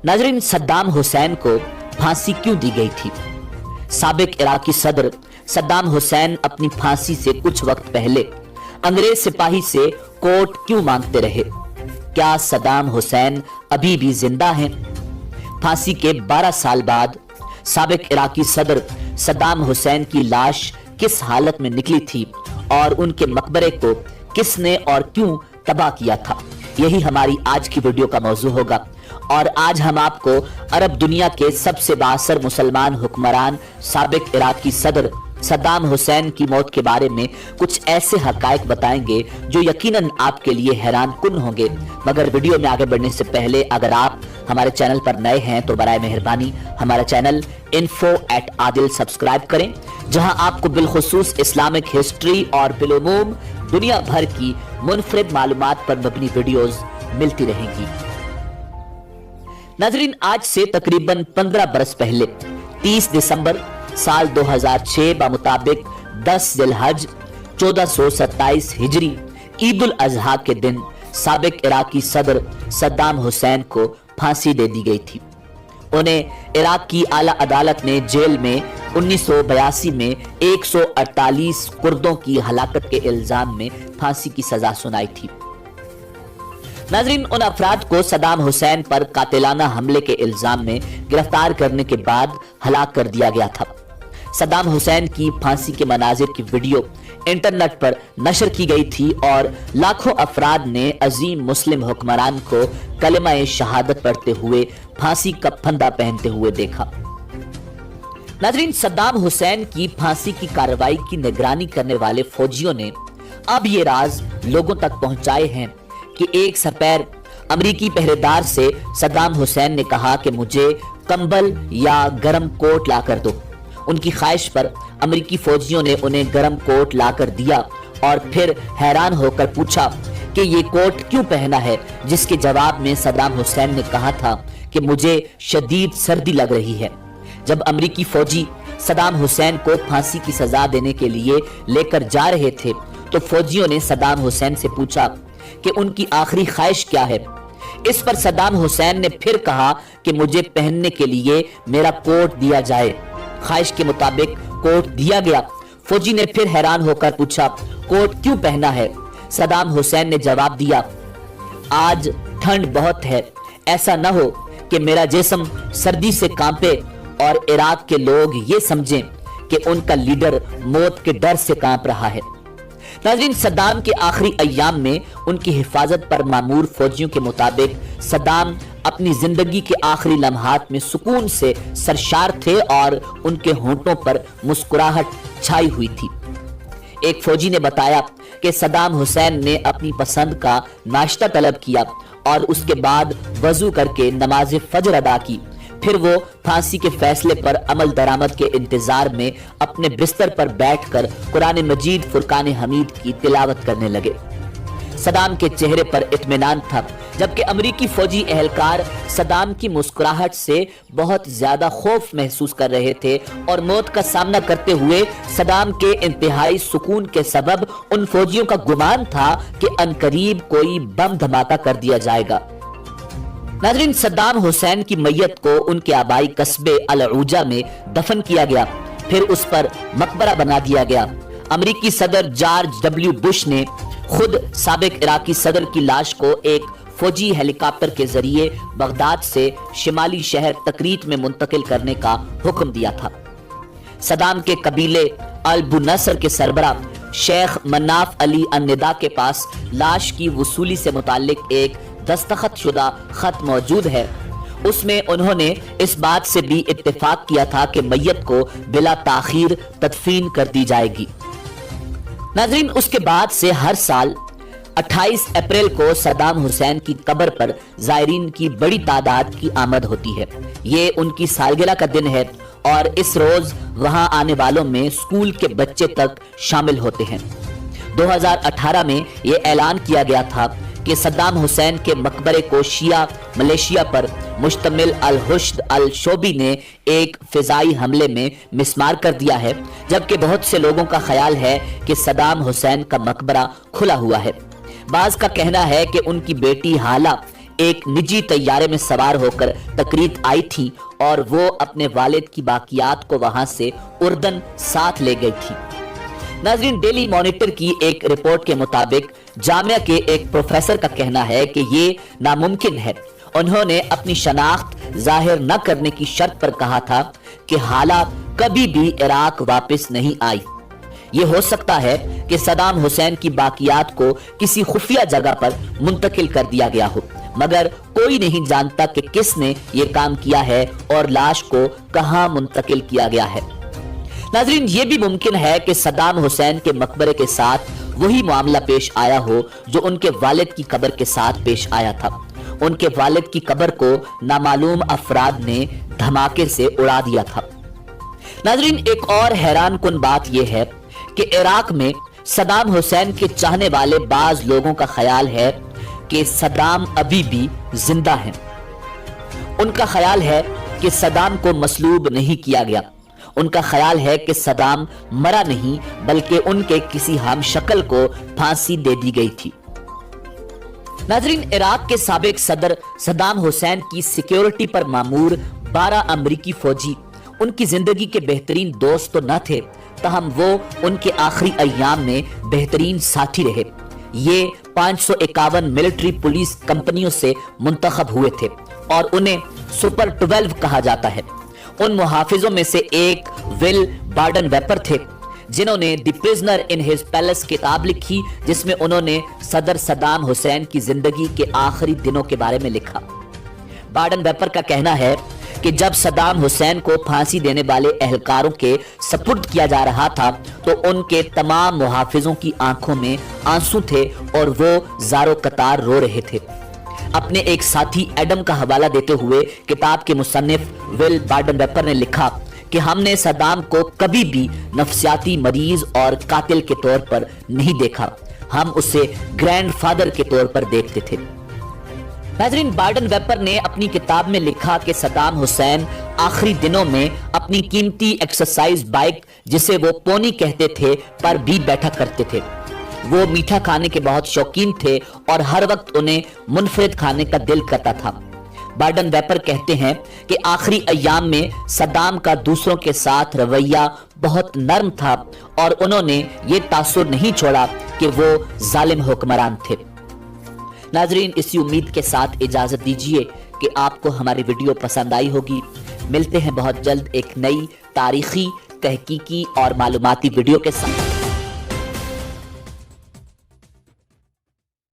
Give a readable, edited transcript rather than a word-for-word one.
नाजरीन, सद्दाम हुसैन को फांसी क्यों दी गई थी? साबिक इराकी सदर सद्दाम हुसैन अपनी फांसी से कुछ वक्त पहले अंग्रेज सिपाही से कोर्ट क्यों मांगते रहे? क्या सद्दाम हुसैन अभी भी जिंदा हैं? फांसी के 12 साल बाद साबिक इराकी सदर सद्दाम हुसैन की लाश किस हालत में निकली थी और उनके मकबरे को किसने और क्यों तबाह किया था? यही हमारी आज की वीडियो का मौजू होगा। और आज हम आपको अरब दुनिया के सबसे बाअसर मुसलमान हुक्मरान साबिक इराकी सदर सद्दाम हुसैन की मौत के बारे में कुछ ऐसे हकायक बताएंगे जो यकीनन आपके लिए हैरान कुन होंगे। मगर वीडियो में आगे बढ़ने से पहले अगर आप हमारे चैनल पर नए हैं तो बराए मेहरबानी हमारा चैनल info@adil सब्सक्राइब करें, जहां आपको बिलखुसूस इस्लामिक हिस्ट्री और बिलुमूम दुनिया भर की मुनफरिद मालूमात पर मबनी वीडियोस मिलती रहेंगी। नाजरीन, आज से तकरीबन 15 बरस पहले 30 दिसंबर साल 2006 मुताबिक 10 जिलहज 1427 हिजरी ईद उल अजहा के दिन साबिक इराकी सदर सद्दाम हुसैन को फांसी दे दी गई थी। उन्हें इराक की आला अदालत ने जेल में 1982 में 148 कुर्दों की हलाकत के इल्जाम में फांसी की सजा सुनाई थी। नाजरीन, उन अफराद को सद्दाम हुसैन पर कातिलाना हमले के इल्जाम में गिरफ्तार करने के बाद हलाक कर दिया गया था। सद्दाम हुसैन की फांसी के मनाजिर की वीडियो इंटरनेट पर नशर की गई थी और लाखों अफराद ने अजीम मुस्लिम हुक्मरान को कलमा शहादत पढ़ते हुए फांसी का फंदा पहनते हुए देखा। नाजरीन, सद्दाम हुसैन की फांसी की कार्रवाई की निगरानी करने वाले फौजियों ने अब ये राज लोगों तक पहुंचाए हैं कि एक सपैर अमरीकी पहरेदार से सद्दाम हुसैन ने कहा कि मुझे कंबल या गरम कोट लाकर दो। उनकी ख्वाहिश पर अमरीकी फौजियों ने उन्हें गरम कोट लाकर दिया और फिर हैरान होकर पूछा कि ये कोट क्यों पहना है, जिसके जवाब में सद्दाम हुसैन ने कहा था कि मुझे शदीद सर्दी लग रही है। जब अमरीकी फौजी सद्दाम हुसैन को फांसी की सजा देने के लिए लेकर जा रहे थे तो फौजियों ने सद्दाम हुसैन से पूछा कि उनकी आखिरी ख्वाहिश क्या है। इस पर सद्दाम हुसैन ने फिर कहा कि मुझे पहनने के लिए मेरा कोट दिया जाए। ख्वाहिश के मुताबिक कोट दिया गया। फौजी ने फिर हैरान होकर पूछा, कोट क्यों पहना है? सद्दाम हुसैन ने जवाब दिया, आज ठंड बहुत है, ऐसा न हो कि मेरा जिस्म सर्दी से कांपे और इराक के लोग ये समझें कि उनका लीडर मौत के डर से कांप रहा है। नाज़रीन, सद्दाम के आखिरी अय्याम में उनकी हिफाजत पर मामूर फौजियों के मुताबिक सद्दाम अपनी जिंदगी के आखिरी लम्हात में सुकून से सरशार थे और उनके होंठों पर मुस्कुराहट छाई हुई थी। एक फौजी ने बताया कि सद्दाम हुसैन ने अपनी पसंद का नाश्ता तलब किया और उसके बाद वजू करके नमाज फजर अदा की। फिर वो फांसी के फैसले पर अमल दरामद के इंतजार में अपने बिस्तर पर बैठकर कुरान मजीद फुरकान हमीद की तिलावत करने लगे। सद्दाम के चेहरे पर इत्मीनान था, जबकि अमरीकी फौजी एहलकार सद्दाम की मुस्कुराहट से बहुत ज्यादा खौफ महसूस कर रहे थे और मौत का सामना करते हुए सद्दाम के इंतहाई सुकून के सबब उन फौजियों का गुमान था कि अनकरीब कोई बम धमाका कर दिया जाएगा। नाज़रीन, सद्दाम हुसैन की मैयत को उनके आबाई कस्बे अल-ऊजा में दफन किया गया, फिर उस पर मकबरा बना दिया गया। अमरीकी सदर जॉर्ज डब्ल्यू बुश ने खुद साबिक इराकी सदर की लाश को एक फौजी हेलीकॉप्टर के जरिए बगदाद से शिमाली शहर तकरीत में मुंतकिल करने का हुक्म दिया था। सद्दाम के कबीले अल-बुनसर के सरबरा शेख मन्नाफ अली अन्निदा के पास लाश की वसूली से मुताल्लिक एक दस्तखत शुदा खत मौजूद है। उसमें उन्होंने इस बात से भी इत्तेफाक किया था कि मैयत को बिला ताखीर तदफीन कर दी जाएगी। नाज़रीन, उसके बाद से हर साल 28 अप्रैल को सद्दाम हुसैन की कब्र पर ज़ायरीन की बड़ी तादाद की आमद होती है। ये उनकी सालगिरह का दिन है और इस रोज वहां आने वालों में स्कूल के बच्चे तक शामिल होते हैं। 2018 में यह ऐलान किया गया था कि सद्दाम हुसैन के मकबरे को शिया मलेशिया पर मुश्तमिल अल हुश्द अल शोबी ने एक फिजाई हमले में मिसमार कर दिया है, जबकि बहुत से लोगों का ख्याल है कि सद्दाम हुसैन का मकबरा खुला हुआ है। बाज का कहना है कि उनकी बेटी हाला ایک نجی طیارے میں سوار ہو کر تقریب آئی تھی اور وہ اپنے والد کی باقیات کو وہاں سے اردن ساتھ لے گئی تھی۔ ناظرین، ڈیلی مانیٹر کی ایک رپورٹ کے مطابق جامعہ کے ایک پروفیسر کا کہنا ہے کہ یہ ناممکن ہے۔ انہوں نے اپنی شناخت ظاہر نہ کرنے کی شرط پر کہا تھا کہ حالات کبھی بھی عراق واپس نہیں آئی۔ یہ ہو سکتا ہے کہ صدام حسین کی باقیات کو کسی خفیہ جگہ پر منتقل کر دیا گیا ہو، مگر کوئی نہیں جانتا کہ کس نے یہ کام کیا ہے اور لاش کو کہاں منتقل کیا گیا ہے۔ ناظرین، یہ بھی ممکن ہے کہ صدام حسین کے مقبرے کے ساتھ وہی معاملہ پیش آیا ہو جو ان کے والد کی قبر کے ساتھ پیش آیا تھا۔ ان کے والد کی قبر کو نامعلوم افراد نے دھماکے سے اڑا دیا تھا۔ ناظرین، ایک اور حیران کن بات یہ ہے کہ عراق میں صدام حسین کے چاہنے والے بعض لوگوں کا خیال ہے کہ صدام ابھی بھی زندہ ہیں۔ ان کا خیال ہے کہ صدام کو مصلوب نہیں کیا گیا۔ ان کا خیال ہے کہ صدام مرا نہیں بلکہ ان کے کسی ہم شکل کو پھانسی دے دی گئی تھی۔ ناظرین، عراق کے سابق صدر صدام حسین کی سیکیورٹی پر مامور 12 امریکی فوجی ان کی زندگی کے بہترین دوست تو نہ تھے، تاہم وہ ان کے آخری ایام میں بہترین ساتھی رہے۔ یہ 551 ملٹری پولیس کمپنیوں سے منتخب ہوئے تھے اور انہیں سپر 12 کہا جاتا ہے۔ ان محافظوں میں سے ایک ول بارڈن ویپر تھے، جنہوں نے دی پرزنر ان ہز پیلس کتاب لکھی، جس میں انہوں نے صدر صدام حسین کی زندگی کے آخری دنوں کے بارے میں لکھا۔ بارڈن ویپر کا کہنا ہے کہ جب صدام حسین کو پھانسی دینے والے اہلکاروں کے سپرد کیا جا رہا تھا تو ان کے تمام محافظوں کی آنکھوں میں آنسو تھے اور وہ زارو قطار رو رہے تھے۔ اپنے ایک ساتھی ایڈم کا حوالہ دیتے ہوئے کتاب کے مصنف ول بارڈن ویپر نے لکھا کہ ہم نے صدام کو کبھی بھی نفسیاتی مریض اور قاتل کے طور پر نہیں دیکھا، ہم اسے گرینڈ فادر کے طور پر دیکھتے تھے۔ ناظرین، بارڈن ویپر نے اپنی کتاب میں لکھا کہ صدام حسین آخری دنوں میں اپنی قیمتی ایکسرسائز بائک، جسے وہ پونی کہتے تھے، پر بھی بیٹھا کرتے تھے۔ وہ میٹھا کھانے کے بہت شوقین تھے اور ہر وقت انہیں منفرد کھانے کا دل کرتا تھا۔ بارڈن ویپر کہتے ہیں کہ آخری ایام میں صدام کا دوسروں کے ساتھ رویہ بہت نرم تھا اور انہوں نے یہ تاثر نہیں چھوڑا کہ وہ ظالم حکمران تھے۔ ناظرین، اسی امید کے ساتھ اجازت دیجیے کہ آپ کو ہماری ویڈیو پسند آئی ہوگی۔ ملتے ہیں بہت جلد ایک نئی تاریخی، تحقیقی اور معلوماتی ویڈیو کے ساتھ۔